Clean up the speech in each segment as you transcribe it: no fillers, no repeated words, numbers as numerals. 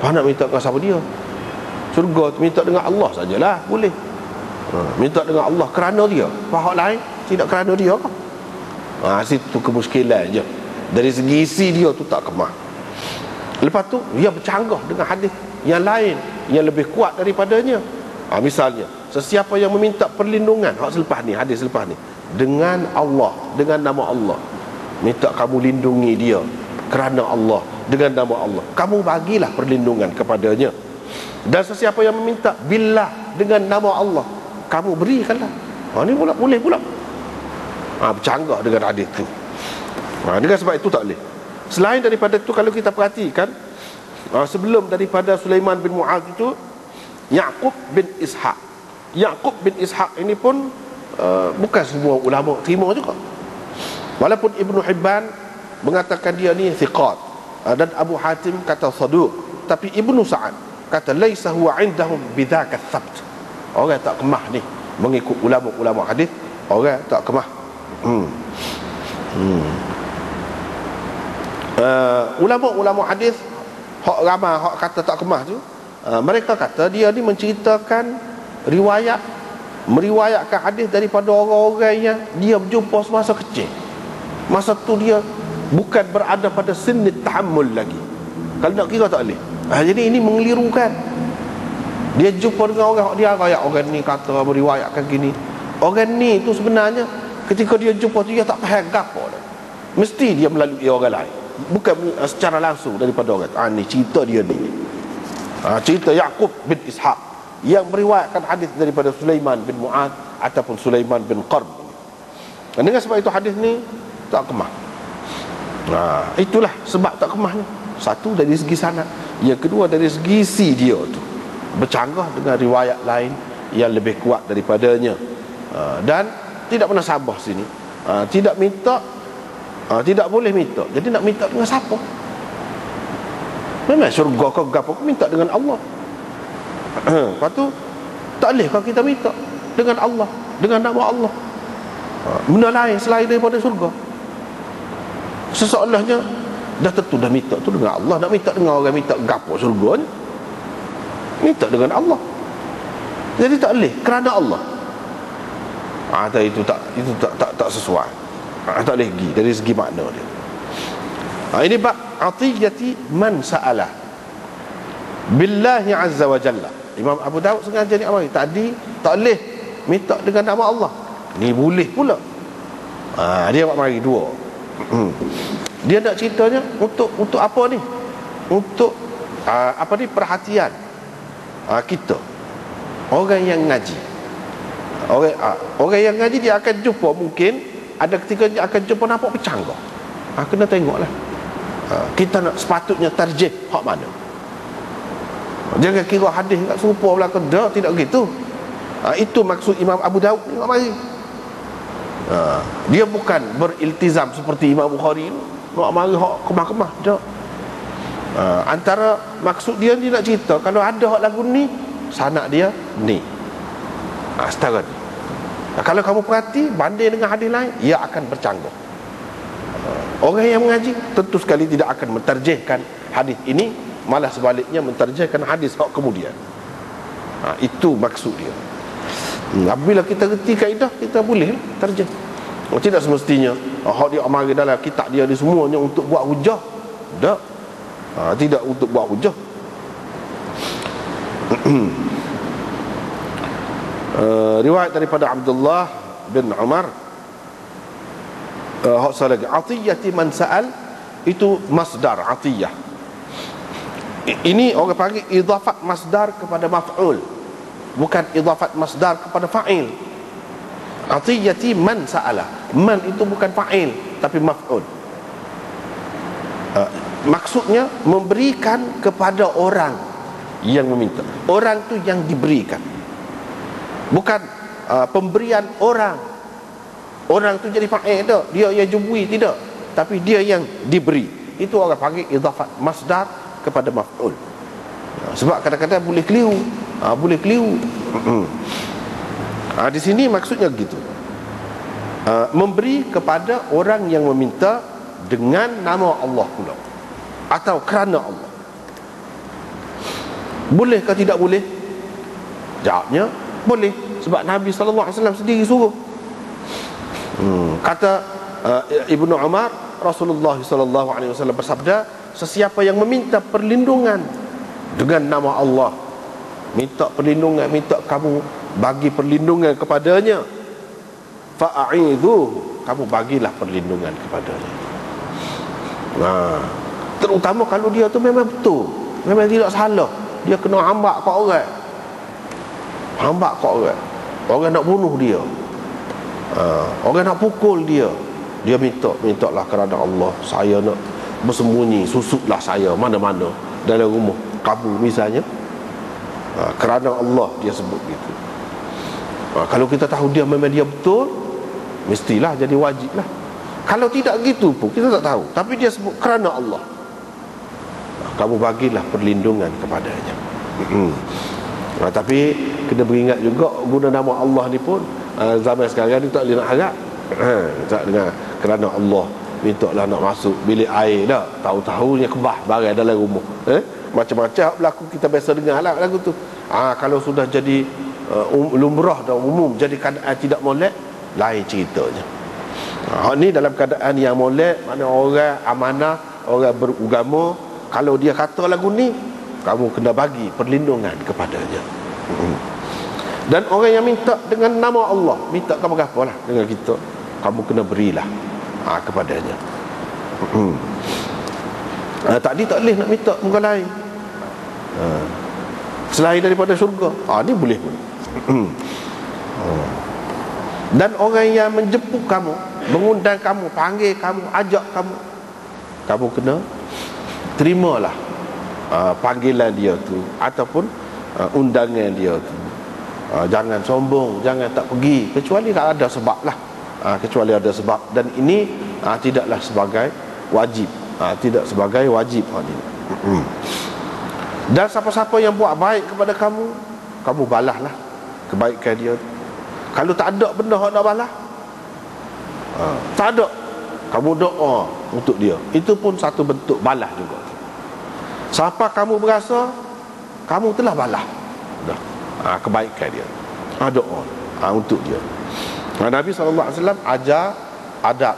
nak minta dengan siapa dia? Syurga tu minta dengan Allah sajalah, boleh. Minta dengan Allah kerana dia. Hak lain tidak kerana dia ke? Situ kemuskilan je. Dari segi isi dia tu tak kemah. Lepas tu dia bercanggah dengan hadis yang lain yang lebih kuat daripadanya. Misalnya, sesiapa yang meminta perlindungan, hak selepas ni, hadis selepas ni, dengan Allah, dengan nama Allah, minta kamu lindungi dia kerana Allah, dengan nama Allah, kamu bagilah perlindungan kepadanya. Dan sesiapa yang meminta billah, dengan nama Allah, kamu berikanlah. Ni pula boleh pula. Bercanggah dengan hadis tu. Dengan sebab itu tak boleh. Selain daripada itu, kalau kita perhatikan, sebelum daripada Sulaiman bin Mu'adh itu, Ya'qub bin Ishaq. Ya'qub bin Ishaq ini pun bukan semua ulama terima juga. Walaupun Ibnu Hibban mengatakan dia ni thiqat, dan Abu Hatim kata saduq, tapi Ibnu Sa'ad kata laisa huwa indahum bidzaka tsabt. Orang tak kemah ni mengikut ulama-ulama hadis, orang tak kemah. Ulama-ulama hadis hak ramai hak kata tak kemah tu, mereka kata dia ni menceritakan meriwayatkan hadis daripada orang-orang yang dia berjumpa semasa kecil. Masa tu dia bukan berada pada sinni tahammul lagi. Kalau nak kira tak boleh. Jadi ini mengelirukan. Dia jumpa dengan orang, dia rakyat orang ni kata meriwayatkan gini. Orang ni tu sebenarnya ketika dia jumpa tu dia tak faham gapo dah. Mesti dia melalui orang lain, bukan secara langsung daripada orang. Ni cerita dia ni. Cerita Ya'qub bin Ishaq yang meriwayatkan hadis daripada Sulaiman bin Mu'adh ataupun Sulaiman bin Qarb. Dan dengan sebab itu hadis ni tak kemah. Itulah sebab tak kemahnya. Satu dari segi sanad, yang kedua dari segi isi dia tu bercanggah dengan riwayat lain yang lebih kuat daripadanya. Dan tidak pernah sabah sini. Tidak minta, tidak boleh minta. Jadi nak minta dengan siapa? Memang syurga kau gapo minta dengan Allah. Lepas tu tak boleh kalau kita minta dengan Allah, dengan nama Allah, benda lain selain daripada syurga. Seseolahnya dah tentu dah minta tu dengan Allah. Nak minta dengan orang minta gapo syurga ni? Minta dengan Allah. Jadi tak boleh kerana Allah. Itu tak sesuai. Tak boleh pergi dari segi makna dia. Ini bab atiyati man sa'ala billahi azza wa jalla. Imam Abu Daud sengaja ni amari tadi tak boleh minta dengan nama Allah, ni boleh pula. Dia buat mari dua. Dia nak ceritanya untuk apa ni? Untuk perhatian kita, orang yang ngaji. Orang yang ngaji dia akan jumpa, mungkin ada ketika dia akan jumpa nampak bercanggah. Kena tengoklah. Kita nak sepatutnya tarjih hak mana. Jangan kira hadis tak serupa belakang. Tidak begitu. Itu maksud Imam Abu Daud ni. Dia bukan beriltizam seperti Imam Bukhari ni, nak mari hak kemah-kemah. Tak. Antara maksud dia nak cerita, kalau ada hak lagu ni, sanad dia ni, setara ni. Kalau kamu perhati banding dengan hadis lain, ia akan bercanggah. Orang yang mengaji tentu sekali tidak akan mentarjihkan hadis ini, malah sebaliknya mentarjihkan hadis hak kemudian. Itu maksud dia. Apabila kita reti kaedah, kita boleh tarjih. Tidak semestinya hak dia amari dalam kitab dia ni semuanya untuk buat hujah. Tak. Tidak untuk buat hujah. Riwayat daripada Abdullah bin Umar, atiyati man sa'al, itu masdar atiyah. Ini orang panggil idafat masdar kepada maf'ul, bukan idafat masdar kepada fa'il. Atiyati man sa'ala, man itu bukan fa'il tapi maf'ul. Maksudnya memberikan kepada orang yang meminta. Orang tu yang diberikan, bukan pemberian orang. Orang tu jadi fa'il tak, dia yang jubui tidak, tapi dia yang diberi. Itu orang panggil idafat masdar kepada maf'ul. Sebab kadang-kadang boleh keliru. Boleh keliru. Di sini maksudnya gitu. Memberi kepada orang yang meminta dengan nama Allah pula, atau kerana Allah. Boleh ke tidak boleh? Jawabnya boleh, sebab Nabi SAW sendiri suruh. Kata Ibnu Umar, Rasulullah SAW bersabda, sesiapa yang meminta perlindungan dengan nama Allah, minta perlindungan, minta kamu bagi perlindungan kepadanya, fa'a'idhuhu, kamu bagilah perlindungan kepadanya. Terutama kalau dia tu memang betul, memang tidak salah, dia kena hambak kat orang, hambak kat orang, orang nak bunuh dia, orang nak pukul dia, dia mintalah kerana Allah, saya nak bersembunyi, susutlah saya mana-mana dalam rumah kamu misalnya, kerana Allah dia sebut gitu. Kalau kita tahu dia memang dia betul, mestilah jadi wajib lah. Kalau tidak gitu pun kita tak tahu, tapi dia sebut kerana Allah, kamu bagilah perlindungan kepadanya. Tapi kena beringat juga, guna nama Allah ni pun zaman sekarang ni tak boleh nak harap. Tak dengar kerana Allah, minta lah nak masuk bilik air dah, tahu-tahunya kebah barang dalam rumah. Macam-macam berlaku, kita biasa dengar lah lagu tu. Kalau sudah jadi lumrah dan umum, jadi keadaan tidak molek, lain ceritanya. Ni dalam keadaan yang molek, mana orang amanah, orang beragama, kalau dia kata lagu ni, kamu kena bagi perlindungan kepadanya. Dan orang yang minta dengan nama Allah, minta kamu apa lah dengan kita, kamu kena berilah kepadanya. Tadi tak boleh nak minta muka lain selain daripada syurga. Ni boleh pun. Dan orang yang menjemput kamu, mengundang kamu, panggil kamu, ajak kamu, kamu kena terimalah panggilan dia tu, ataupun undangan dia tu. Jangan sombong, jangan tak pergi, kecuali ada sebab lah. Kecuali ada sebab. Dan ini tidaklah sebagai wajib, tidak sebagai wajib. Dan siapa-siapa yang buat baik kepada kamu, kamu balaslah kebaikan dia. Kalau tak ada benda nak balas, tak ada, kamu doa untuk dia, itu pun satu bentuk balas juga. Siapa kamu berasa kamu telah balas dah kebaikan dia, doa untuk dia. Nabi SAW ajar adab,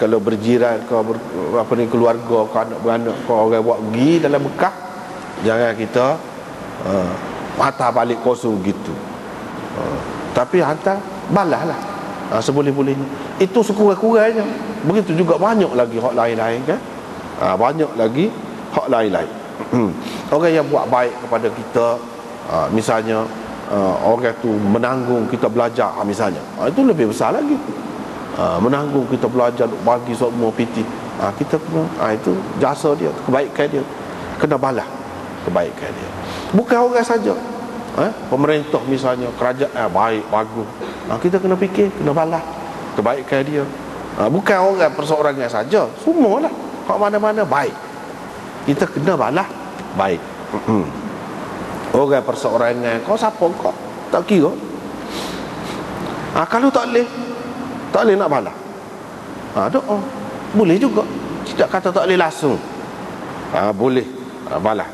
kalau berjiran ke keluarga ke anak beranak ke orang buat pergi dalam Mekah, jangan kita mata balik kosong gitu, tapi hantar balaslah seboleh-bolehnya. Itu sekurang-kurangnya. Begitu juga banyak lagi hak lain-lain kan. Banyak lagi hak lain-lain. Orang yang buat baik kepada kita, misalnya orang tu menanggung kita belajar, misalnya, itu lebih besar lagi. Menanggung kita belajar, bagi semua PT, kita kena, itu jasa dia, kebaikan dia, kena balas kebaikan dia. Bukan orang saja, pemerintah misalnya, kerajaan baik, bagus, kita kena fikir, kena balas kebaikan dia. Bukan orang perseorangan saja, semualah, kat mana-mana baik, kita kena balas baik. Orang perseorangan, kau siapa kau, tak kira. Kalau tak boleh nak balas, doa boleh juga. Tidak kata tak boleh langsung, boleh balas.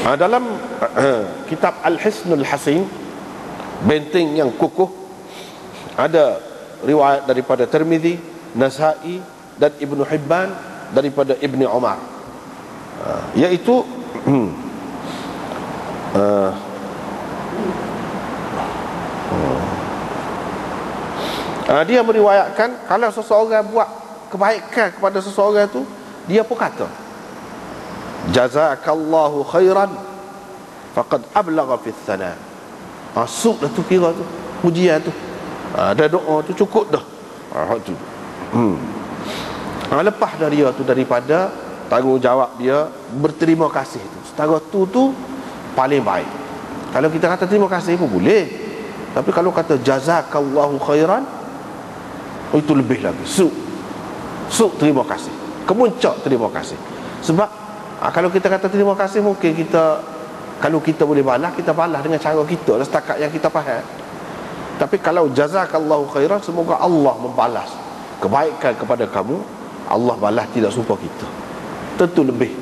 Dalam kitab Al-Hisnul Hasin, benteng yang kukuh, ada riwayat daripada Tirmizi, Nasa'i dan Ibnu Hibban daripada Ibni Umar, iaitu dia meriwayatkan, kalau seseorang buat kebaikan kepada seseorang tu, dia pun kata, jazakallahu khairan faqad ablagha fi thana. Masuk dah tu, kira tu pujian tu, dah doa tu cukup dah. Tu lepas dari dia tu, daripada tanggungjawab dia berterima kasih tu, setara tu paling baik. Kalau kita kata terima kasih pun boleh, tapi kalau kata jazakallahu khairan, itu lebih lagi, suk terima kasih, kemuncak terima kasih. Sebab kalau kita kata terima kasih, mungkin kita, kalau kita boleh balas, kita balas dengan cara kita lah, setakat yang kita faham. Tapi kalau jazakallahu khairan, semoga Allah membalas kebaikan kepada kamu, Allah balas tidak serupa kita, tentu lebih